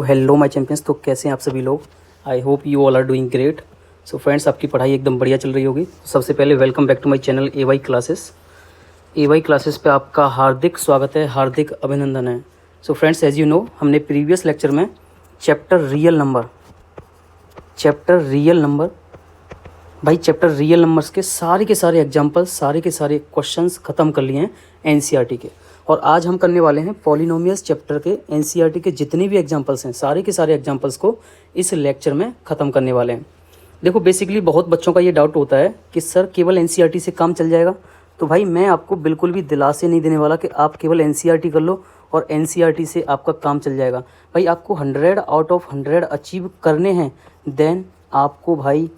Hello my champions. तो कैसे हैं आप सभी लोग? I hope you all are doing great. So friends, आपकी पढ़ाई एकदम बढ़िया चल रही होगी। सबसे पहले welcome back to my channel A Y classes. A Y classes पे आपका हार्दिक स्वागत है, हार्दिक अभिनंदन है। So friends, as you know, हमने प्रीवियस लेक्चर में चैप्टर रियल नंबर्स के सारे एग्जाम्पल्स, सारे के सारे क्वेश्चंस ख़त्म कर लिए हैं एनसीईआरटी के। और आज हम करने वाले हैं पॉलिनोमियल्स चैप्टर के एनसीईआरटी के जितने भी एग्जाम्पल्स हैं, सारे के सारे एग्जाम्पल्स को इस लेक्चर में ख़त्म करने वाले हैं। देखो, बेसिकली बहुत बच्चों का ये डाउट होता है कि सर केवल एनसीईआरटी से काम चल जाएगा। तो भाई, मैं आपको बिल्कुल भी दिलासे नहीं देने वाला कि आप केवल एनसीईआरटी कर लो और एनसीईआरटी से आपका काम चल जाएगा। भाई, आपको 100 आउट ऑफ 100 अचीव करने हैं, देन आपको भाई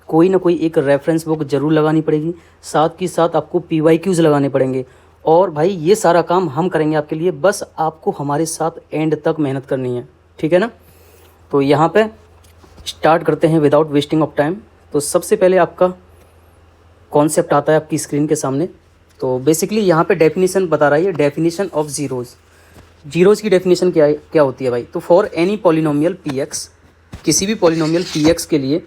कोई ना कोई एक रेफरेंस बुक ज़रूर लगानी पड़ेगी, साथ ही साथ आपको PYQs लगाने पड़ेंगे। और भाई, ये सारा काम हम करेंगे आपके लिए, बस आपको हमारे साथ एंड तक मेहनत करनी है, ठीक है ना। तो यहाँ पे स्टार्ट करते हैं विदाउट वेस्टिंग ऑफ टाइम। तो सबसे पहले आपका कॉन्सेप्ट आता है आपकी स्क्रीन के सामने। तो बेसिकली यहाँ पे डेफिनेशन बता रहा है, डेफिनेशन ऑफ जीरोज़ की डेफिनेशन क्या होती है भाई। तो फॉर एनी पॉलिनोमियल PX, किसी भी पॉलिनोमियल PX के लिए,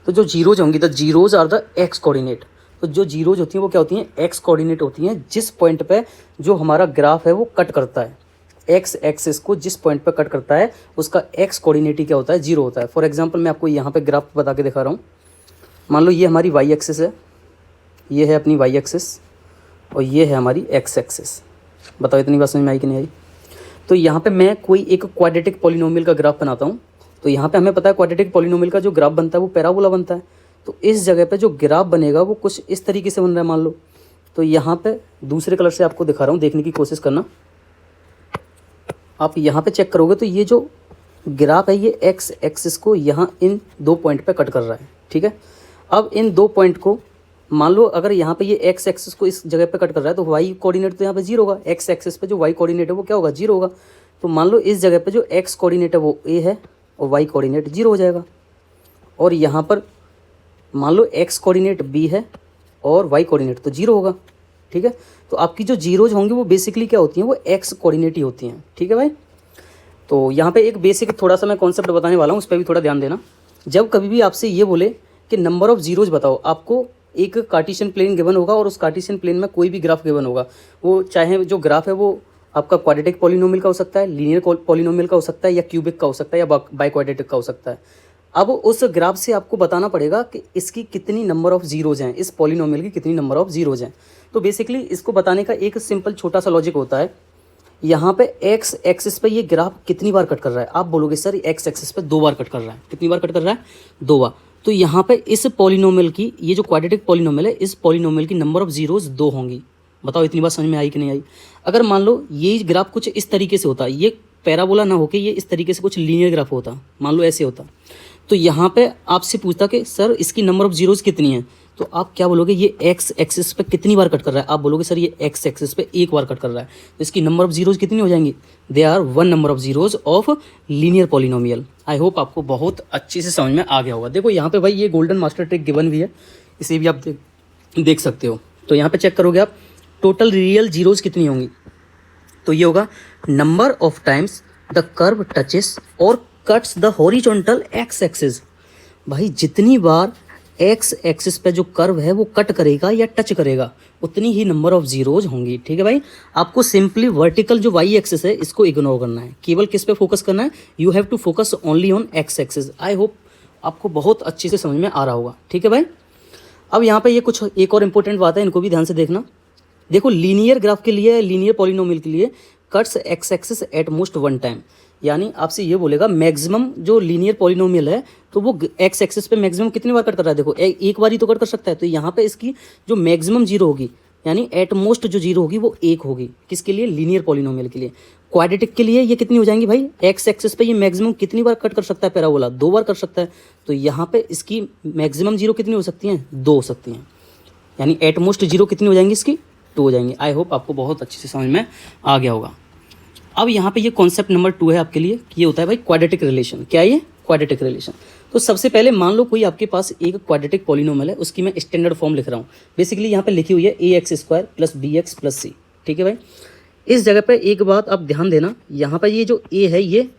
तो जो जीरोज होंगी, the zeros are the x coordinate. तो जो जीरोज होती हैं वो क्या होती हैं? एक्स कोऑर्डिनेट होती हैं। जिस पॉइंट पे जो हमारा ग्राफ है वो कट करता है, एक्स एक्सिस को जिस पॉइंट पे कट करता है, उसका एक्स कोऑर्डिनेट ही क्या होता है? जीरो होता है। फॉर एग्जांपल, मैं आपको यहाँ पे ग्राफ बता के दिखा रहा हूँ। मान लो ये हमारी वाई एक्सिस है, ये है अपनी वाई एक्सिस, और ये है हमारी एक्स एक्सिस। बताओ इतनी बात समझ में आई कि नहीं आई? तो यहाँ पर मैं कोई एक क्वाड्रेटिक पॉलिनोमियल का ग्राफ बनाता हूँ। तो यहाँ पे हमें पता है क्वाड्रेटिक पॉलिनोमियल का जो ग्राफ बनता है वो पैराबोला बनता है। तो इस जगह पे जो ग्राफ बनेगा वो कुछ इस तरीके से बन रहा है, मान लो। तो यहाँ पे दूसरे कलर से आपको दिखा रहा हूँ, देखने की कोशिश करना। आप यहाँ पे चेक करोगे तो ये जो ग्राफ है ये एक्स एक्सिस को यहाँ इन दो पॉइंट पे कट कर रहा है, ठीक है। अब इन दो पॉइंट को मान लो, अगर यहाँ पे ये एक्स एक्सिस को इस जगह पे कट कर रहा है तो वाई कोऑर्डिनेट तो यहाँ पे जीरो होगा। एक्स एक्सिस पे जो वाई कोऑर्डिनेट है वो क्या होगा? जीरो होगा। तो मान लो इस जगह पे जो एक्स कोऑर्डिनेट है वो ए है और वाई कोऑर्डिनेट जीरो हो जाएगा। और यहाँ पर मान लो एक्स कोऑर्डिनेट बी है और वाई कोऑर्डिनेट तो जीरो होगा, ठीक है। तो आपकी जो जीरोज होंगी वो बेसिकली क्या होती हैं? वो एक्स कोऑर्डिनेट ही होती हैं, ठीक है भाई। तो यहाँ पे एक बेसिक थोड़ा सा मैं कॉन्सेप्ट बताने वाला हूँ, उस पर भी थोड़ा ध्यान देना। जब कभी भी आपसे ये बोले कि नंबर ऑफ जीरोज बताओ, आपको एक कार्टेशियन प्लेन गिवन होगा और उस कार्टेशियन प्लेन में कोई भी ग्राफ गिवन होगा। वो चाहे जो ग्राफ है वो आपका क्वाड्रेटिक पॉलिनोमियल का हो सकता है, लीनियर पॉलिनोमियल का हो सकता है, या क्यूबिक का हो सकता है, या बाइक्वाड्रेटिक का हो सकता है। अब उस ग्राफ से आपको बताना पड़ेगा कि इसकी कितनी नंबर ऑफ जीरोज हैं, इस पॉलिनोमियल की कितनी नंबर ऑफ जीरोज हैं। तो बेसिकली इसको बताने का एक सिंपल छोटा सा लॉजिक होता है। यहाँ पे एक्स एक्सिस पे ये ग्राफ कितनी बार कट कर रहा है? आप बोलोगे सर एक्स एक्सिस पे 2 बार कट कर रहा है। कितनी बार कट कर रहा है? 2 बार। तो यहाँ पे इस पॉलिनोमियल की, ये जो क्वाड्रेटिक पॉलिनोमियल है, इस पॉलिनोमियल की नंबर ऑफ जीरोज 2 होंगी। बताओ इतनी बात समझ में आई कि नहीं आई? अगर मान लो ये ग्राफ कुछ इस तरीके से होता, ये पैराबोला ना होके ये इस तरीके से कुछ लीनियर ग्राफ होता, मान लो ऐसे होता, तो यहाँ पे आपसे पूछता कि सर इसकी नंबर ऑफ जीरोज कितनी है, तो आप क्या बोलोगे? ये एक्स एक्सिस पे कितनी बार कट कर रहा है? आप बोलोगे सर ये एक्स एक्सिस पे 1 बार कट कर रहा है। तो इसकी नंबर ऑफ जीरोज कितनी हो जाएंगी? They are 1 number of zeros of linear polynomial. I hope आपको बहुत अच्छे से समझ में आ गया होगा। देखो यहाँ पे भाई ये गोल्डन मास्टर ट्रिक गिवन भी है, इसे भी आप देख सकते हो। तो यहाँ पे चेक करोगे आप, टोटल रियल जीरोज कितनी होंगी? तो ये होगा number of times the curve touches और cuts the horizontal X axis. भाई, जितनी बार एक्स एक्सिस पे जो कर्व है वो कट करेगा या टच करेगा, उतनी ही नंबर ऑफ जीरोज होंगी, ठीक है भाई। आपको सिंपली वर्टिकल जो वाई एक्सिस है इसको इग्नोर करना है, केवल किस पे फोकस करना है? You have to focus only on x axis. I hope आपको बहुत अच्छे से समझ में आ रहा होगा, ठीक है भाई। अब यहाँ पे ये कुछ एक और इंपॉर्टेंट बात है, इनको भी ध्यान से देखना। देखो, लीनियर ग्राफ के लिए, लीनियर पॉलिनोमियल के लिए cuts x axis at most 1 time. यानी आपसे ये बोलेगा मैक्सिमम जो लीनियर पॉलिनोमियल है तो वो एक्स एक्सिस पे मैक्सिमम कितनी बार कट कर रहा है? देखो, एक बार ही तो कट कर सकता है। तो यहाँ पे इसकी जो मैक्सिमम जीरो होगी, यानी एट मोस्ट जो जीरो होगी वो 1 होगी। किसके लिए? लीनियर पॉलिनोमियल के लिए। क्वाड्रेटिक के लिए ये कितनी हो जाएंगी भाई? एक्स एक्सिस पे ये मैक्सिमम कितनी बार कट कर सकता है? पैराबोला 2 बार कर सकता है। तो यहाँ पे इसकी मैक्सिमम जीरो कितनी हो सकती हैं? 2 हो सकती हैं। यानी एट मोस्ट जीरो कितनी हो जाएंगी? इसकी 2 हो जाएंगी। आई होप आपको बहुत अच्छे से समझ में आ गया होगा। अब यहाँ पे ये कॉन्सेप्ट नंबर 2 है आपके लिए, ये होता है भाई क्वाड्रेटिक रिलेशन। क्या है ये? Quadratic relation. तो सबसे पहले मान लो कोई आपके पास एक क्वाड्रेटिक पॉलिनोमियल है, उसकी मैं स्टैंडर्ड फॉर्म लिख रहा हूँ। बेसिकली यहाँ पे लिखी हुई है ax² + bx + c, ठीक है भाई। इस जगह पे एक बात आप ध्यान देना, यहाँ पर ये जो a है ये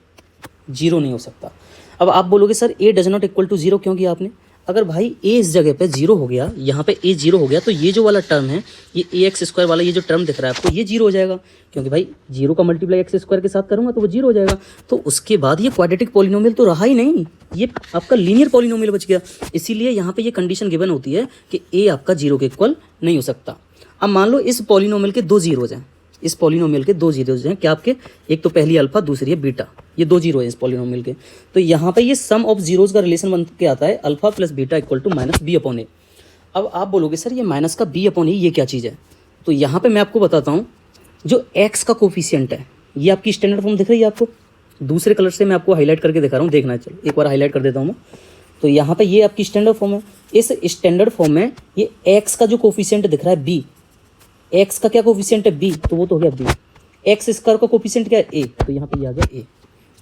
जीरो नहीं हो सकता। अब आप बोलोगे sir A does not equal to zero क्यों किया आपने? अगर भाई ए इस जगह पे जीरो हो गया, यहाँ पे ए जीरो हो गया, तो ये जो वाला टर्म है, ये ए एक्स स्क्वायर वाला ये जो टर्म दिख रहा है आपको, ये जीरो हो जाएगा, क्योंकि भाई जीरो का मल्टीप्लाई एक्स स्क्वायर के साथ करूँगा तो वो जीरो हो जाएगा। तो उसके बाद ये क्वाड्रेटिक पॉलिनोमियल तो रहा ही नहीं, ये आपका लीनियर पॉलिनोमियल बच गया। इसीलिए यहाँ पे ये कंडीशन गिवन होती है कि ए आपका जीरो के इक्वल नहीं हो सकता। अब मान लो इस पॉलिनोमियल के दो जीरोज हैं, इस पॉलिनोमियल के दो जीरोज हैं क्या आपके, एक तो पहली अल्फा दूसरी है बीटा, ये दो जीरो है इस पॉलिनोमियल के। तो यहाँ पे ये सम ऑफ जीरोज का रिलेशन बन के आता है alpha plus beta equal to minus B upon A. अब आप बोलोगे सर ये माइनस का बी अपॉन ए ये क्या चीज़ है? तो यहाँ पे मैं आपको बताता हूँ, जो एक्स का कोफिशियंट है, ये आपकी स्टैंडर्ड फॉर्म दिख रही है आपको, दूसरे कलर से मैं आपको हाईलाइट करके दिखा रहा हूँ, देखना है, चलो एक बार हाईलाइट कर देता हूँ मैं। तो यहाँ पे ये आपकी स्टैंडर्ड फॉर्म है, इस स्टैंडर्ड फॉर्म में ये एक्स का जो कोफिशियंट दिख रहा है बी, एक्स का क्या कोफिशियंट है बी, तो वो तो हो गया बी। एक्स स्क्वायर का कोफिशियंट क्या है ए, तो यहाँ पे ये आ गया ए।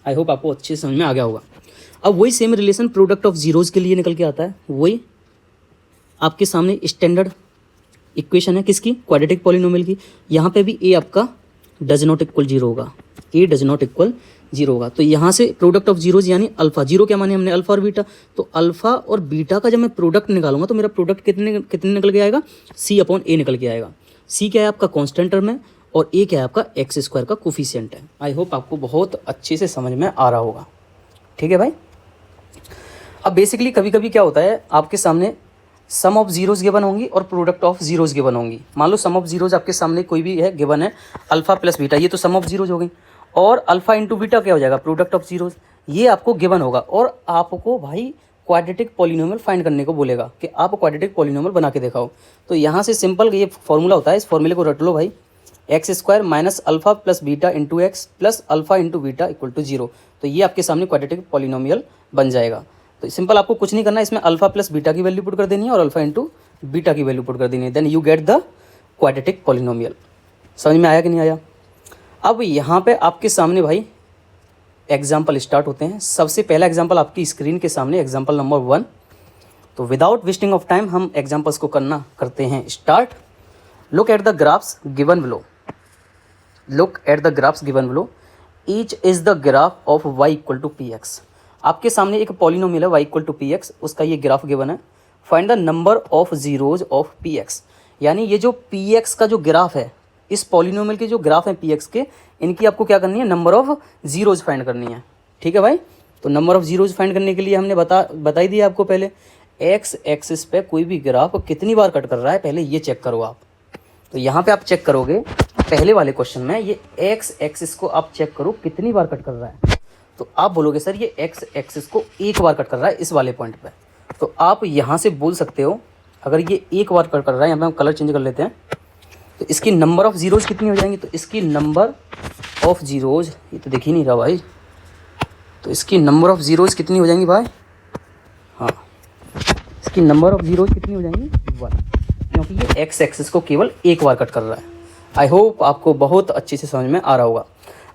आई होप आपको अच्छे से समझ में आ गया होगा। अब वही same relation product of zeros के लिए निकल के आता है, वही आपके सामने स्टैंडर्ड इक्वेशन है किसकी, क्वाड्रेटिक पॉलिनोमियल की। यहाँ पे भी ए आपका डज नॉट इक्वल जीरो होगा, ए डज नॉट इक्वल जीरो होगा। तो यहाँ से प्रोडक्ट ऑफ जीरोज यानी अल्फा, जीरो क्या माने हमने, अल्फा और बीटा, तो अल्फा और बीटा का जब मैं प्रोडक्ट निकालूंगा तो मेरा प्रोडक्ट कितने निकल के आएगा, सी अपॉन ए निकल के आएगा। सी क्या है आपका कांस्टेंट टर्म है और ए क्या है आपका एक्स स्क्वायर का कोफिशिएंट है। आई होप आपको बहुत अच्छे से समझ में आ रहा होगा, ठीक है भाई। अब बेसिकली कभी कभी क्या होता है, आपके सामने सम ऑफ जीरोज गिवन होंगी और प्रोडक्ट ऑफ जीरोज गिवन होंगी। मान लो सम ऑफ जीरोज आपके सामने कोई भी है गिवन है, अल्फा प्लस बीटा, ये तो सम ऑफ जीरोज हो गई, और अल्फा इंटू बीटा क्या हो जाएगा, प्रोडक्ट ऑफ जीरोज, ये आपको गिवन होगा। और आपको भाई क्वाड्रेटिक पॉलिनोमियल फाइंड करने को बोलेगा कि आप क्वाड्रेटिक पॉलिनोमियल बना के दिखाओ। तो यहाँ से सिंपल ये फॉर्मूला होता है, इस फॉर्मूले को रट लो भाई, x square minus alpha plus beta into x plus alpha into beta equal to zero. तो ये आपके सामने क्वाड्रेटिक पॉलिनोमियल बन जाएगा। तो सिंपल आपको कुछ नहीं करना, इसमें अल्फा प्लस बीटा की वैल्यू पुट कर देनी है और अल्फा इंटू बीटा की वैल्यू पुट कर देनी है, then you get the quadratic polynomial. समझ में आया कि नहीं आया? अब यहाँ पे आपके सामने भाई एग्जाम्पल स्टार्ट होते हैं। सबसे पहला एग्जाम्पल आपकी स्क्रीन के सामने, एग्जाम्पल नंबर 1। तो विदाउट वेस्टिंग ऑफ टाइम हम एग्जाम्पल्स को करते हैं start. Look at the graphs given below, look at the graphs given below, each is the graph of y equal to p x. आपके सामने एक पॉलिनोमियल है y equal to p x, उसका ये ग्राफ गिवन है। Find the number of zeros of p x, यानी ये जो पी एक्स का जो ग्राफ है, इस पॉलिनोमियल के जो ग्राफ है पी एक्स के, इनकी आपको क्या करनी है, नंबर ऑफ जीरोज फाइंड करनी है, ठीक है भाई। तो नंबर ऑफ जीरोज फाइंड करने के लिए हमने बताई दिया आपको, पहले एक्स एक्सिस पे कोई भी ग्राफ कितनी बार कट कर रहा है, पहले ये चेक करो आप। तो यहाँ पे आप चेक करोगे पहले वाले क्वेश्चन में, ये एक्स एक्सिस को आप चेक करो कितनी बार कट कर रहा है। तो आप बोलोगे सर ये एक्स एक्सिस को एक बार कट कर रहा है इस वाले पॉइंट पे। तो आप यहाँ से बोल सकते हो, अगर ये एक बार कट कर रहा है, यहाँ पे हम कलर चेंज कर लेते हैं, तो इसकी नंबर ऑफ जीरोज कितनी हो जाएंगी, तो इसकी नंबर ऑफ जीरोज, ये तो दिख ही नहीं रहा भाई, तो इसकी नंबर ऑफ जीरोज कितनी हो जाएंगी भाई, हाँ इसकी नंबर ऑफ जीरोज कितनी हो जाएंगी 1, क्योंकि ये एक्स एक्सिस को केवल एक बार कट कर रहा है। आई होप आपको बहुत अच्छे से समझ में आ रहा होगा।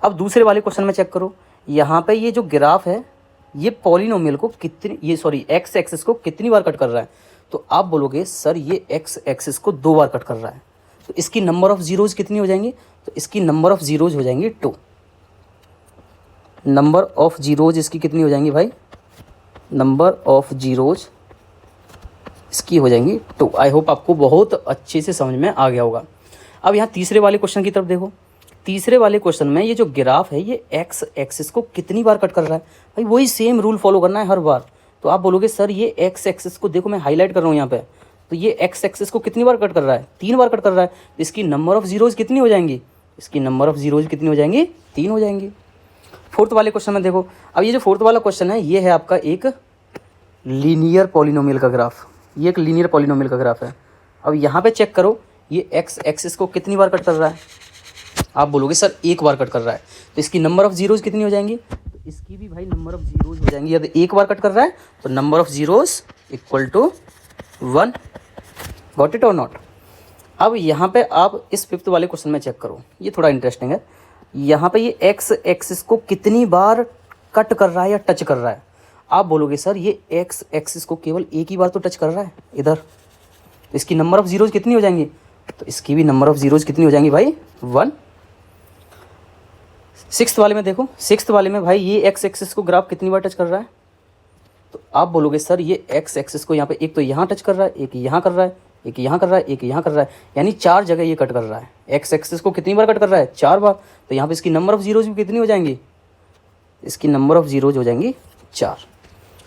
अब दूसरे वाले क्वेश्चन में चेक करो, यहाँ पे ये जो ग्राफ है, ये पॉलिनोमियल को एक्स एक्सिस को कितनी बार कट कर रहा है। तो आप बोलोगे सर ये एक्स एक्सिस को 2 बार कट कर रहा है, तो इसकी नंबर ऑफ जीरोज कितनी हो जाएंगी, तो इसकी नंबर ऑफ जीरोज हो जाएंगी 2। नंबर ऑफ जीरोज इसकी कितनी हो जाएंगी भाई, नंबर ऑफ जीरोज इसकी हो जाएंगी 2। आई होप आपको बहुत अच्छे से समझ में आ गया होगा। अब यहाँ तीसरे वाले क्वेश्चन की तरफ देखो। तीसरे वाले क्वेश्चन में ये जो ग्राफ है, ये एक्स एक्सिस को कितनी बार कट कर रहा है, भाई वही सेम रूल फॉलो करना है हर बार। तो आप बोलोगे सर ये एक्स एक्सिस को, देखो मैं हाईलाइट कर रहा हूँ यहाँ पे, तो ये एक्स एक्सिस को कितनी बार कट कर रहा है, 3 बार कट कर रहा है, तो इसकी नंबर ऑफ जीरोज कितनी हो जाएंगी, इसकी नंबर ऑफ जीरोज कितनी हो जाएंगी, 3 हो जाएंगी। फोर्थ वाले क्वेश्चन में देखो, अब ये जो फोर्थ वाला क्वेश्चन है, ये है आपका एक लीनियर पॉलिनोमियल का ग्राफ, ये एक लीनियर पॉलिनोमियल का ग्राफ है। अब यहाँ पे चेक करो, ये एक्स एक्सिस को कितनी बार कट कर रहा है, आप बोलोगे सर 1 बार कट कर रहा है, तो इसकी नंबर ऑफ जीरोज कितनी हो जाएंगी, तो इसकी भी भाई नंबर ऑफ जीरोज हो जाएंगी। यदि 1 बार कट कर रहा है तो number of zeros equal to 1। Got it और नॉट? अब यहाँ पे आप इस 5th वाले क्वेश्चन में चेक करो, ये थोड़ा इंटरेस्टिंग है। यहाँ पे ये एक्स एक्सिस को कितनी बार कट कर रहा है या टच कर रहा है। आप बोलोगे सर ये एक्स एक्सिस को केवल एक ही बार तो टच कर रहा है इधर, तो इसकी नंबर ऑफ जीरोज कितनी हो जाएंगी, तो इसकी भी नंबर ऑफ जीरोज कितनी हो जाएंगी भाई 1। सिक्स्थ वाले में देखो, सिक्स्थ वाले में भाई ये एक्स एक्सिस को ग्राफ कितनी बार टच कर रहा है, तो आप बोलोगे सर ये एक्स एक्सिस को यहाँ पे एक तो यहाँ टच कर रहा है, एक यहाँ कर रहा है, एक यहाँ कर रहा है, एक यहाँ कर रहा है, यानी 4 जगह ये कट कर रहा है। एक्स एक्सिस को कितनी बार कट कर रहा है, 4 बार। तो यहाँ पे इसकी नंबर ऑफ जीरोज भी कितनी हो जाएंगी, इसकी नंबर ऑफ जीरोज हो जाएंगी 4।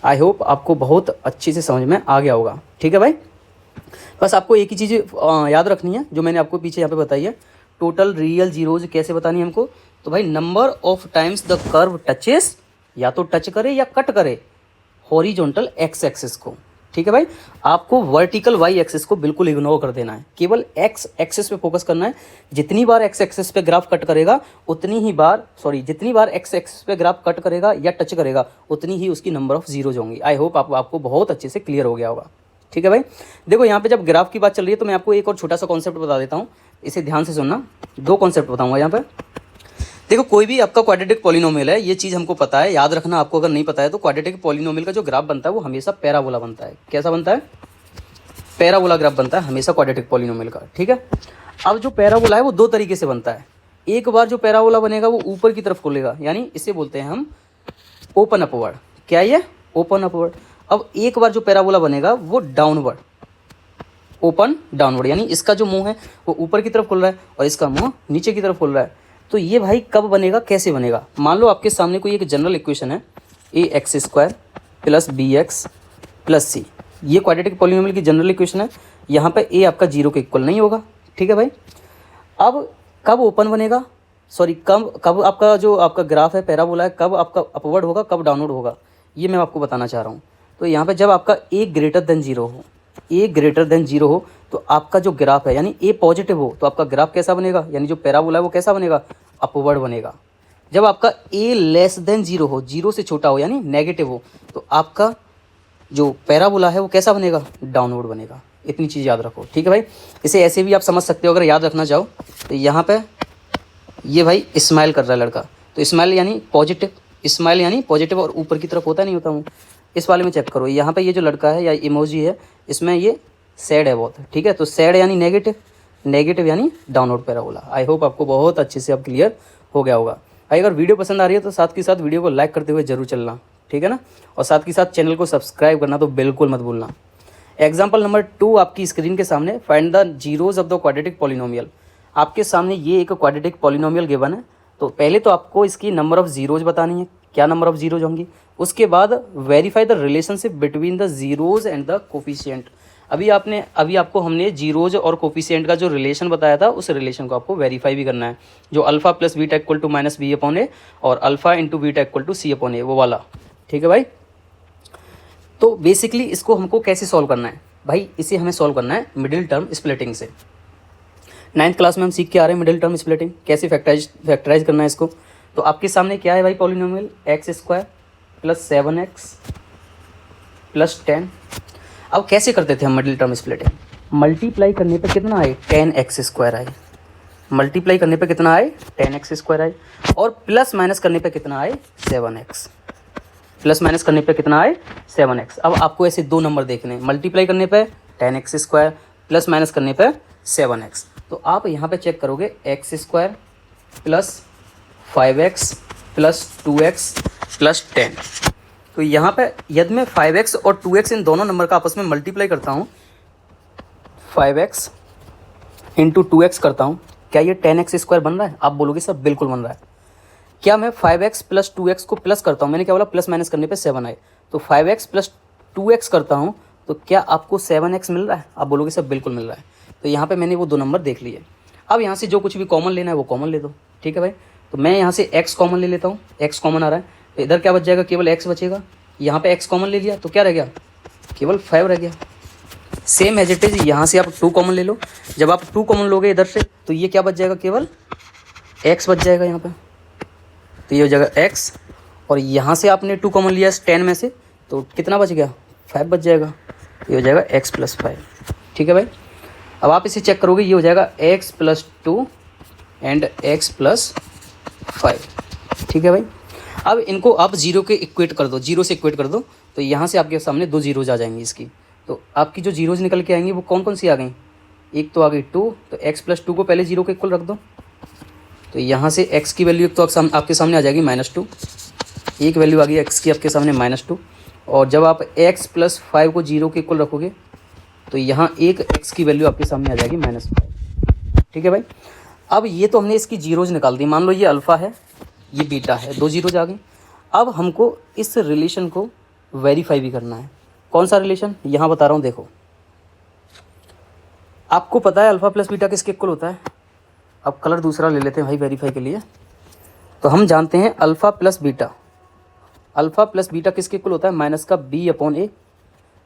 आई होप आपको बहुत अच्छे से समझ में आ गया होगा। ठीक है भाई, बस आपको एक ही चीज़ याद रखनी है जो मैंने आपको पीछे यहाँ पे बताई है, टोटल रियल जीरोज कैसे बतानी है हमको। तो भाई number of times the curve touches, या तो टच करे या कट करे हॉरिजॉन्टल एक्स एक्सिस को। ठीक है भाई, आपको वर्टिकल वाई एक्सिस को बिल्कुल इग्नोर कर देना है, केवल एक्स एक्सिस पे फोकस करना है। जितनी बार एक्स एक्सिस पे ग्राफ कट करेगा जितनी बार एक्स एक्सिस पे ग्राफ कट करेगा या टच करेगा उतनी ही उसकी नंबर ऑफ जीरोज होंगी। आई होप आपको बहुत अच्छे से क्लियर हो गया होगा। ठीक है भाई, देखो यहाँ पे जब ग्राफ की बात चल रही है तो मैं आपको एक और छोटा सा कॉन्सेप्ट बता देता हूँ, इसे ध्यान से सुनना। 2 कॉन्सेप्ट बताऊँगा यहाँ पे। देखो कोई भी आपका क्वाड्रेटिक पॉलिनोमियल है, ये चीज़ हमको पता है, याद रखना आपको अगर नहीं पता है तो क्वाड्रेटिक पॉलिनोमियल का जो ग्राफ बनता है वो हमेशा पैराबोला बनता है। कैसा बनता है, पैराबोला ग्राफ बनता है हमेशा क्वाड्रेटिक पॉलिनोमियल का। ठीक है, अब जो पैराबोला है वो 2 तरीके से बनता है। एक बार जो पैराबोला बनेगा वो ऊपर की तरफ खुलेगा, यानी इसे बोलते हैं हम ओपन अपवर्ड। क्या ये, ओपन अपवर्ड। अब एक बार जो पैराबोला बनेगा वो डाउनवर्ड, ओपन डाउनवर्ड, यानी इसका जो मुंह है वो ऊपर की तरफ खुल रहा है और इसका मुंह नीचे की तरफ खुल रहा है। तो ये भाई कब बनेगा, कैसे बनेगा। मान लो आपके सामने कोई एक जनरल इक्वेशन है ax² + bx + c, ये क्वाड्रेटिक पॉलिनोमियल की जनरल इक्वेशन है। यहाँ पे a आपका 0 के इक्वल नहीं होगा। ठीक है भाई, अब कब ओपन बनेगा, कब आपका जो आपका ग्राफ है पैराबोला है कब आपका अपवर्ड होगा कब डाउनवर्ड होगा, ये मैं आपको बताना चाह रहा हूँ। तो यहाँ पे जब आपका a > 0 हो, a > 0 हो तो आपका जो ग्राफ है यानी a पॉजिटिव हो तो आपका ग्राफ कैसा बनेगा, यानी जो पैराबोला है वो कैसा बनेगा, अपवर्ड बनेगा। जब आपका a < 0 हो, 0 से छोटा हो यानी नेगेटिव हो, तो आपका जो पैराबोला है वो कैसा बनेगा, डाउनवर्ड बनेगा। इतनी चीज़ याद रखो। ठीक है भाई, इसे ऐसे भी आप समझ सकते हो अगर याद रखना चाहो तो। यहाँ पे ये भाई स्माइल कर रहा है लड़का, तो स्माइल यानी पॉजिटिव, और ऊपर की तरफ होता नहीं होता हूँ। इस वाले में चेक करो, यहाँ पे ये जो लड़का है या इमोजी है इसमें ये सैड है बहुत। ठीक है, तो सैड यानी नेगेटिव यानी डाउनवर्ड पैराबोला। आई होप आपको बहुत अच्छे से अब क्लियर हो गया होगा। भाई अगर वीडियो पसंद आ रही है तो साथ के साथ वीडियो को लाइक करते हुए जरूर चलना। ठीक है ना, और साथ के साथ चैनल को सब्सक्राइब करना तो बिल्कुल मत भूलना। एग्जाम्पल नंबर 2 आपकी स्क्रीन के सामने, find the zeros of the quadratic polynomial. आपके सामने ये एक क्वाड्रेटिक पॉलिनोमियल गिवन है, तो पहले तो आपको इसकी नंबर ऑफ जीरोज बतानी है, क्या नंबर ऑफ जीरोज होंगी। उसके बाद verify the relationship between the zeros and the coefficient. अभी आपको हमने जीरोज और कोफिशिएंट का जो रिलेशन बताया था उस रिलेशन को आपको वेरीफाई भी करना है, जो अल्फा + बीटा = -b/a और अल्फा × बीटा = c/a, वो वाला। ठीक है भाई, तो बेसिकली इसको हमको कैसे सॉल्व करना है भाई, इसे हमें सॉल्व करना है मिडिल टर्म स्प्लिटिंग से। 9th क्लास में हम सीख के आ रहे हैं मिडिल टर्म स्प्लिटिंग, कैसे फैक्टराइज करना है इसको। तो आपके सामने क्या है भाई, पॉलिनोमियल x² + 7x + 10। अब कैसे करते थे हम मिडिल टर्म स्प्लिटिंग, मल्टीप्लाई करने पे कितना आए, 10x² आए, मल्टीप्लाई करने पे कितना आए, 10x² आए, और प्लस माइनस करने पे कितना आए, 7x, प्लस माइनस करने पे कितना आए, 7x। अब आपको ऐसे 2 नंबर देखने, मल्टीप्लाई करने पे 10x², प्लस माइनस करने पे 7x। तो आप यहाँ पे चेक करोगे x² + 5x + 2x + 10। तो यहाँ पे यदि मैं 5x और 2x इन दोनों नंबर का आपस में मल्टीप्लाई करता हूँ, 5x × 2x करता हूँ, क्या ये 10x² बन रहा है, आप बोलोगे सर बिल्कुल बन रहा है। क्या मैं 5x + 2x को प्लस करता हूँ, मैंने क्या बोला, प्लस माइनस करने पे 7 आए, तो 5x + 2x करता हूँ तो क्या आपको 7x मिल रहा है, आप बोलोगे सर बिल्कुल मिल रहा है। तो यहाँ पे मैंने वो 2 नंबर देख लिए। अब यहाँ से जो कुछ भी कॉमन लेना है वो कॉमन ले दो। ठीक है भाई, तो मैं यहाँ से x कॉमन ले लेता हूँ, x कॉमन आ रहा है, तो इधर क्या बच जाएगा, केवल x बचेगा। यहाँ पे x कॉमन ले लिया तो क्या रह गया, केवल 5 रह गया। सेम एज इट इज यहाँ से आप 2 कॉमन ले लो, जब आप 2 कॉमन लोगे इधर से तो ये क्या बच जाएगा, केवल x बच जाएगा यहाँ पे, तो ये हो जाएगा x। और यहाँ से आपने 2 कॉमन लिया 10 में से, तो कितना बच गया, 5 बच जाएगा, तो ये हो जाएगा x + 5। ठीक है भाई, अब आप इसे चेक करोगे, ये हो जाएगा x + 2 एंड x + 5। ठीक है भाई, अब इनको आप 0 के इक्वेट कर दो, 0 से इक्वेट कर दो, तो यहाँ से आपके सामने 2 जीरोज आ जाएंगी इसकी। तो आपकी जो जीरोज निकल के आएंगी वो कौन कौन सी आ गई, एक तो आ गई 2, तो x + 2 को पहले 0 के इक्वल रख दो, तो यहाँ से x की वैल्यू तो आपके सामने आ जाएगी -2, एक वैल्यू आ गई x की आपके सामने -2, और जब आप x + 5 को 0 के इक्वल रखोगे तो यहाँ एक x की वैल्यू आपके सामने आ जाएगी -5। ठीक है भाई। अब ये तो हमने इसकी जीरोज़ निकाल दी, मान लो ये अल्फ़ा है, ये बीटा है, 2 जीरोज आ गई। अब हमको इस रिलेशन को वेरीफाई भी करना है। कौन सा रिलेशन, यहाँ बता रहा हूँ, देखो। आपको पता है अल्फ़ा + बीटा किसके इक्वल होता है। अब कलर दूसरा ले लेते हैं भाई वेरीफाई के लिए। तो हम जानते हैं अल्फ़ा + बीटा, अल्फ़ा + बीटा किसके इक्वल होता है, -b/a।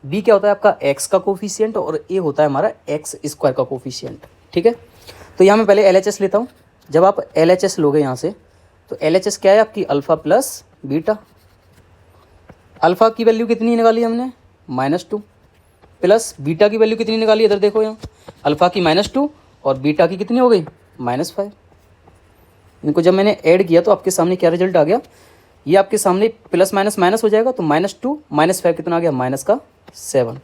b क्या होता है आपका, x का कोफिशिएंट, और a होता है हमारा x² का कोफिशिएंट। ठीक है। तो यहाँ मैं पहले LHS लेता हूँ। जब आप LHS लोगे यहाँ से, तो LHS क्या है आपकी, अल्फ़ा + बीटा। अल्फ़ा की वैल्यू कितनी निकाली हमने, -2, प्लस बीटा की वैल्यू कितनी निकाली, इधर देखो, यहाँ अल्फ़ा की -2 और बीटा की कितनी हो गई, -5। इनको जब मैंने ऐड किया तो आपके सामने क्या रिजल्ट आ गया, ये आपके सामने प्लस माइनस माइनस हो जाएगा। तो -2 -5 कितना आ गया, -7।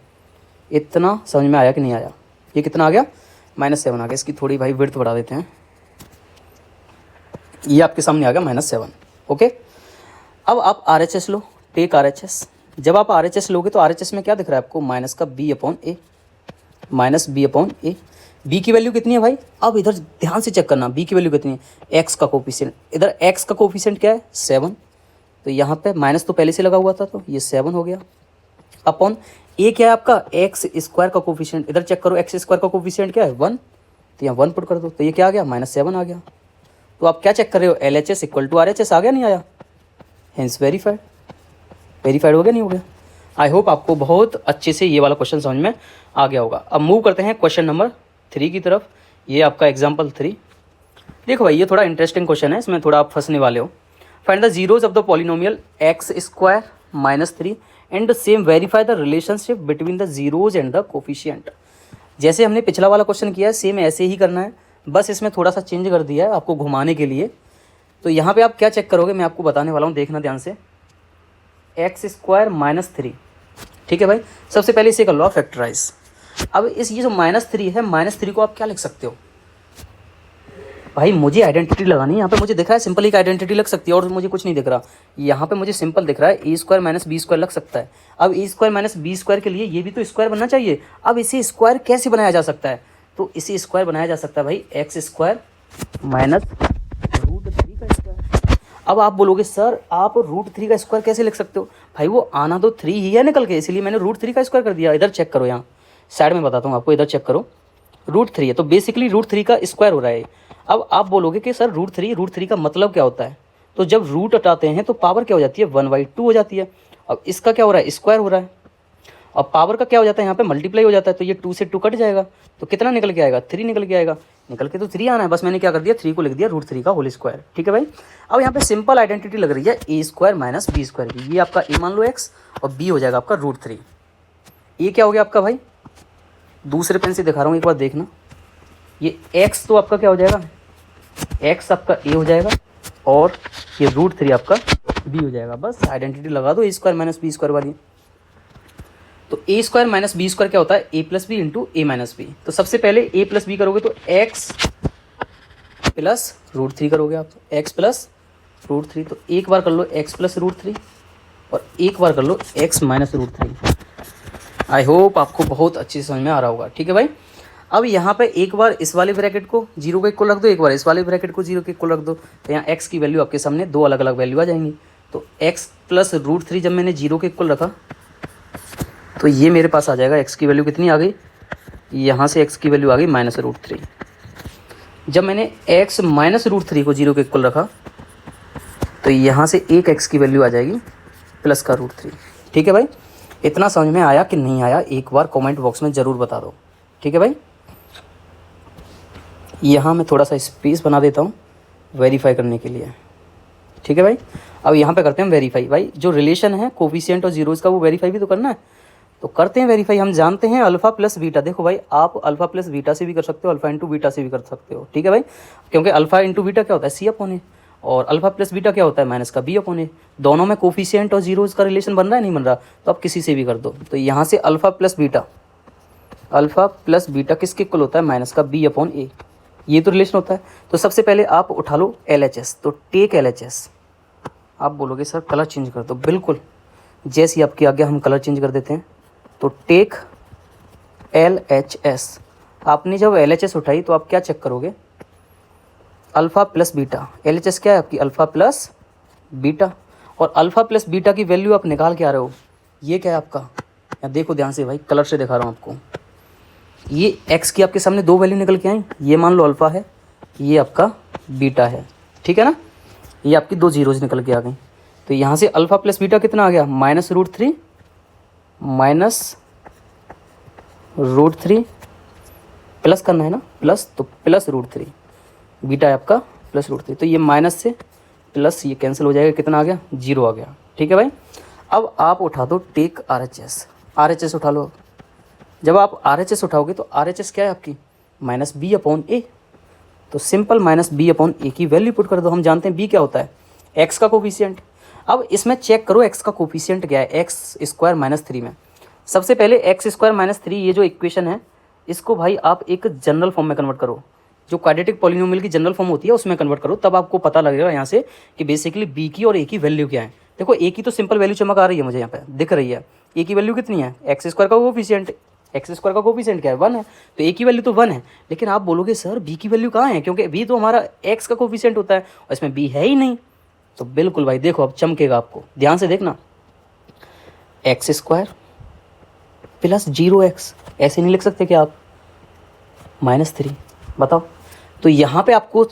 इतना समझ में आया कि नहीं आया, ये कितना आ गया, -7 आ गया। इसकी थोड़ी भाई विड्थ बढ़ा देते हैं, ये आपके सामने आ गया -7। ओके। अब आप RHS लो, टेक RHS। जब आप RHS लोगे तो RHS में क्या दिख रहा है आपको, -b/a, -b/a। b की वैल्यू कितनी है भाई, अब इधर ध्यान से चेक करना, b की वैल्यू कितनी है, x का कोफिशिएंट, इधर x का कोफिशिएंट क्या है, 7। तो यहाँ पे माइनस तो पहले से लगा हुआ था, तो ये 7 हो गया। अपॉन a क्या है आपका, x² का कोफिशिएंट, इधर चेक करो x² का कोफिशिएंट क्या है, 1। तो यहाँ 1 पुट कर दो, तो ये क्या आ गया, -7 आ गया। तो आप क्या चेक कर रहे हो, LHS = RHS आ गया, नहीं आया, हेंस वेरीफाइड। वेरीफाइड हो गया, नहीं हो गया। आई होप आपको बहुत अच्छे से ये वाला क्वेश्चन समझ में आ गया होगा। अब मूव करते हैं क्वेश्चन नंबर 3 की तरफ। ये आपका एग्जाम्पल 3। देखो भाई, ये थोड़ा इंटरेस्टिंग क्वेश्चन है, इसमें थोड़ा आप फंसने वाले हो। Find the zeros of the polynomial x² -3 and same verify the relationship between the zeros and the coefficient. जैसे हमने पिछला वाला क्वेश्चन किया है, सेम ऐसे ही करना है, बस इसमें थोड़ा सा चेंज कर दिया है आपको घुमाने के लिए। तो यहाँ पे आप क्या चेक करोगे, मैं आपको बताने वाला हूँ, देखना ध्यान से। x² -3, ठीक है भाई। सबसे पहले इसे कर लो फैक्टराइज। अब ये जो -3 है, -3 को आप क्या लिख सकते हो भाई, मुझे आइडेंटिटी लगानी है। यहाँ पे मुझे दिख रहा है सिंपल एक आइडेंटिटी लग सकती है, और मुझे कुछ नहीं दिख रहा। यहाँ पे मुझे सिंपल दिख रहा है a² - b² लग सकता है। अब a² - b² के लिए ये भी तो स्क्वायर बनना चाहिए। अब इसे स्क्वायर कैसे बनाया जा सकता है, तो इसे स्क्वायर बनाया जा सकता है भाई x² - √3 का स्क्वायर। अब आप बोलोगे सर आप √3 का स्क्वायर कैसे लिख सकते हो, भाई वो आना तो 3 ही है निकल के, इसलिए मैंने √3 का स्क्वायर कर दिया। इधर चेक करो, यहाँ साइड में बताता हूँ आपको, इधर चेक करो, √3 है, तो बेसिकली √3 का स्क्वायर हो रहा है। अब आप बोलोगे कि सर √3 का मतलब क्या होता है, तो जब रूट हटाते हैं तो पावर क्या हो जाती है, 1/2 हो जाती है। अब इसका क्या हो रहा है, स्क्वायर हो रहा है। अब पावर का क्या हो जाता है, यहाँ पे मल्टीप्लाई हो जाता है, तो ये 2 से 2 कट जाएगा, तो कितना निकल के आएगा, 3 निकल के आएगा। निकल के तो 3 आना है, बस मैंने क्या कर दिया, 3 को लिख दिया √3 का होल स्क्वायर। ठीक है भाई। अब यहाँ पे सिंपल आइडेंटिटी लग रही है a² - b² की। ये आपका a मान लो x, और b हो जाएगा आपका √3। ये क्या हो गया आपका भाई, दूसरे पेन से दिखा रहा हूँ, एक बार देखना। ये x तो आपका क्या हो जाएगा, x आपका a हो जाएगा, और ये √3 आपका b हो जाएगा। बस आइडेंटिटी लगा दो a² - b² वाली। तो a² - b² क्या होता है, a + b × a - b। तो सबसे पहले a + b करोगे तो x + √3 करोगे आप, x + √3। तो एक बार कर लो x + √3, और एक बार कर लो x - √3। आई होप आपको बहुत अच्छी समझ में आ रहा होगा। ठीक है भाई। अब यहाँ पे एक बार इस वाले ब्रैकेट को 0 के इक्वल रख दो, एक बार इस वाले ब्रैकेट को 0 के इक्वल रख दो, तो यहाँ x की वैल्यू आपके सामने 2 अलग अलग वैल्यू आ जाएंगी। तो x + √3 जब मैंने 0 के इक्वल रखा, तो ये मेरे पास आ जाएगा, x की वैल्यू कितनी आ गई, यहाँ से x की वैल्यू आ गई -√3। जब मैंने x - √3 को 0 के इक्वल रखा, तो यहाँ से एक x की वैल्यू आ जाएगी प्लस का √3। ठीक है भाई। इतना समझ में आया कि नहीं आया, एक बार कमेंट बॉक्स में ज़रूर बता दो। ठीक है भाई। यहाँ मैं थोड़ा सा स्पेस बना देता हूँ वेरीफाई करने के लिए। ठीक है भाई। अब यहाँ पे करते हैं वेरीफाई। भाई जो रिलेशन है कोफिशिएंट और जीरोज का, वो वेरीफाई भी तो करना है, तो करते हैं वेरीफाई। हम जानते हैं अल्फ़ा + बीटा। देखो भाई, आप अल्फ़ा + बीटा से भी कर सकते हो, अल्फ़ा × बीटा से भी कर सकते हो। ठीक है भाई। क्योंकि अल्फ़ा × बीटा क्या होता है, c/a, और अल्फ़ा + बीटा क्या होता है, -b/a। दोनों में कोफिशिएंट और जीरोज का रिलेशन बन रहा है, नहीं बन रहा, तो आप किसी से भी कर दो। तो यहाँ से अल्फ़ा + बीटा किसके इक्वल होता है, -b/a। ये तो रिलेशन होता है। तो सबसे पहले आप उठा लो LHS, तो टेक LHS। आप बोलोगे सर कलर चेंज कर दो, बिल्कुल जैसी आपकी आज्ञा हम कलर चेंज कर देते हैं। तो टेक LHS। आपने जब LHS उठाई तो आप क्या चेक करोगे, अल्फ़ा प्लस बीटा। LHS क्या है आपकी, अल्फ़ा प्लस बीटा, और अल्फ़ा प्लस बीटा की वैल्यू आप निकाल के आ रहे हो। ये क्या है आपका, या देखो ध्यान से भाई, कलर से दिखा रहा हूँ आपको। ये x की आपके सामने दो वैल्यू निकल के आई, ये मान लो अल्फ़ा है, ये आपका बीटा है, ठीक है ना। ये आपकी दो जीरोज निकल के आ गई। तो यहाँ से अल्फ़ा प्लस बीटा कितना आ गया, -√3 -√3 प्लस करना है ना, प्लस, तो +√3 बीटा है आपका +√3। तो ये माइनस से प्लस ये कैंसिल हो जाएगा, कितना आ गया, 0 आ गया, ठीक है भाई। अब आप उठा दो टेक RHS उठा लो। जब आप RHS उठाओगे तो RHS क्या है आपकी, -b/a। तो सिंपल -b/a की वैल्यू पुट कर दो। हम जानते हैं b क्या होता है, x का कोफिशिएंट। अब इसमें चेक करो x का कोफिशिएंट क्या है, x² - 3 में। सबसे पहले x² - 3 ये जो इक्वेशन है, इसको भाई आप एक जनरल फॉर्म में कन्वर्ट करो, जो क्वाड्रेटिक पॉलिनोमियल की जनरल फॉर्म होती है उसमें कन्वर्ट करो, तब आपको पता लगेगा यहाँ से कि बेसिकली b की और a की वैल्यू क्या है। देखो a की तो सिंपल वैल्यू चमक आ रही है, मुझे यहाँ पे दिख रही है। a की वैल्यू कितनी है, x² का कोफिशिएंट, x² का कोफिशिएंट क्या है, 1 है, तो a की वैल्यू तो 1 है। लेकिन आप बोलोगे सर b की वैल्यू कहाँ है, क्योंकि b तो हमारा x का कोफिशिएंट होता है और इसमें b है ही नहीं। तो बिल्कुल भाई देखो अब चमकेगा आपको, ध्यान से देखना, x² + 0x, ऐसे नहीं लिख सकते क्या आप, -3, बताओ। तो यहाँ पे आपको,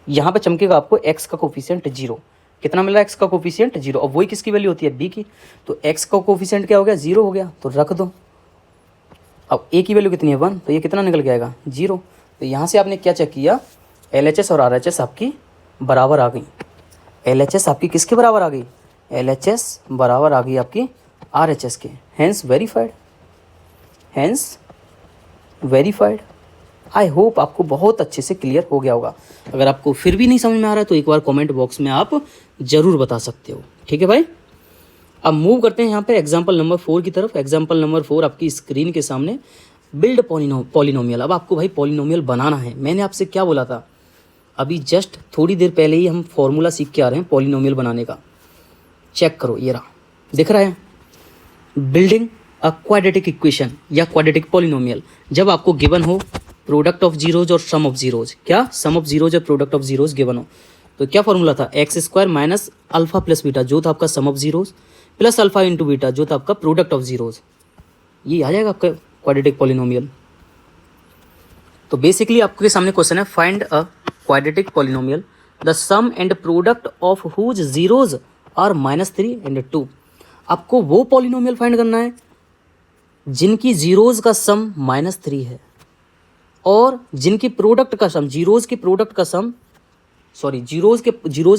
यहाँ पे चमकेगा आपको x का कोफिशिएंट 0। कितना मिल रहा है x का कोफिशिएंट 0, और वही किसकी वैल्यू होती है, b की। तो x का कोफिशिएंट क्या हो गया, 0 हो गया, तो रख दो। अब a की वैल्यू कितनी है, 1, तो ये कितना निकल के आएगा, 0। तो यहाँ से आपने क्या चेक किया, LHS और RHS आपकी बराबर आ गई। LHS आपकी किसके बराबर आ गई, LHS बराबर आ गई आपकी RHS के, हैंस वेरीफाइड। आई होप आपको बहुत अच्छे से क्लियर हो गया होगा। अगर आपको फिर भी नहीं समझ में आ रहा है तो एक बार कमेंट बॉक्स में आप ज़रूर बता सकते हो, ठीक है भाई। अब मूव करते हैं यहाँ पे एग्जाम्पल नंबर 4 की तरफ। एग्जाम्पल नंबर 4 आपकी स्क्रीन के सामने, बिल्ड पॉलिनोमियल। अब आपको भाई पॉलिनोमियल बनाना है। मैंने आपसे क्या बोला था, अभी जस्ट थोड़ी देर पहले ही हम फॉर्मूला सीख के आ रहे हैं पॉलिनोमियल बनाने का। चेक करो, ये रहा, दिख रहा है, बिल्डिंग अ क्वाड्रेटिक इक्वेशन या क्वाड्रेटिक पॉलिनोमियल। जब आपको गिवन हो प्रोडक्ट ऑफ जीरोज और सम ऑफ जीरोज, क्या सम ऑफ जीरोज और प्रोडक्ट ऑफ जीरोज गिवन हो, तो क्या फॉर्मूला था, x² - अल्फा प्लस बीटा, जो था आपका sum of zeros, plus alpha into beta, जो था आपका प्रोडक्ट ऑफ जीरोज। ये आ जाएगा आपका क्वाड्रेटिक पॉलिनोमियल। तो बेसिकली आपके सामने क्वेश्चन है, find a quadratic polynomial the sum and product of whose zeros are -3 and 2। आपको वो पॉलिनोमियल फाइंड करना है जिनकी जीरोज का सम -3 है और जिनकी प्रोडक्ट का सम, जीरोज के प्रोडक्ट का सम, सॉरी जीरोज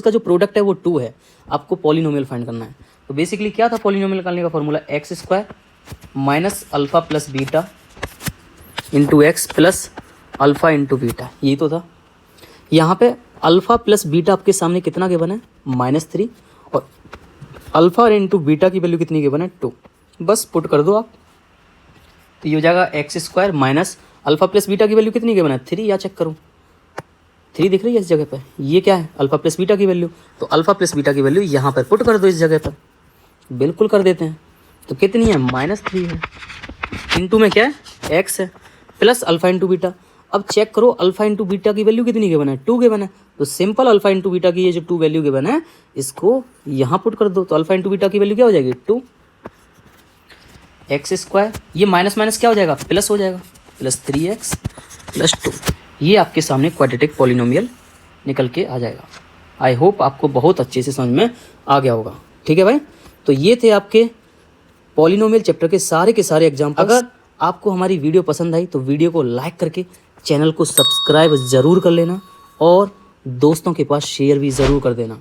का जो प्रोडक्ट है वो 2 है। आपको पॉलिनोमियल फाइंड करना है। तो बेसिकली क्या था पॉलिनोमियल निकालने का formula, x² - alpha plus beta into x plus alpha into beta, यही तो था। यहाँ पे अल्फा प्लस बीटा आपके सामने कितना गिवन है, -3, और अल्फा इंटू बीटा की वैल्यू कितनी गिवन है, 2। बस पुट कर दो आप, तो ये हो जाएगा x² minus alpha plus beta की वैल्यू कितनी गिवन है, 3। या चेक करो, 3 दिख रही है इस जगह पर, ये क्या है, अल्फा प्लस बीटा की वैल्यू। तो अल्फा प्लस बीटा की वैल्यू यहाँ पर पुट कर दो इस जगह पर, बिल्कुल कर देते हैं। तो कितनी है, -3 है, इंटू में क्या है, x है, प्लस अल्फा इंटू बीटा। अब चेक करो अल्फा इंटू बीटा की वैल्यू कितनी गिवन है, 2 गिवन है। तो सिंपल अल्फा इंटू बीटा की ये जो 2 वैल्यू गिवन है इसको यहाँ पुट कर दो। तो अल्फा इंटू बीटा की वैल्यू क्या हो जाएगी, 2। x², ये माइनस माइनस क्या हो जाएगा, प्लस हो जाएगा, प्लस 3x प्लस 2। ये आपके सामने क्वाड्रेटिक पॉलिनोमियल निकल के आ जाएगा। आई होप आपको बहुत अच्छे से समझ में आ गया होगा। ठीक है भाई, तो ये थे आपके पॉलिनोमियल चैप्टर के सारे एग्जाम्पल्स। अगर आपको हमारी वीडियो पसंद आई तो वीडियो को लाइक करके चैनल को सब्सक्राइब ज़रूर कर लेना और दोस्तों के पास शेयर भी ज़रूर कर देना।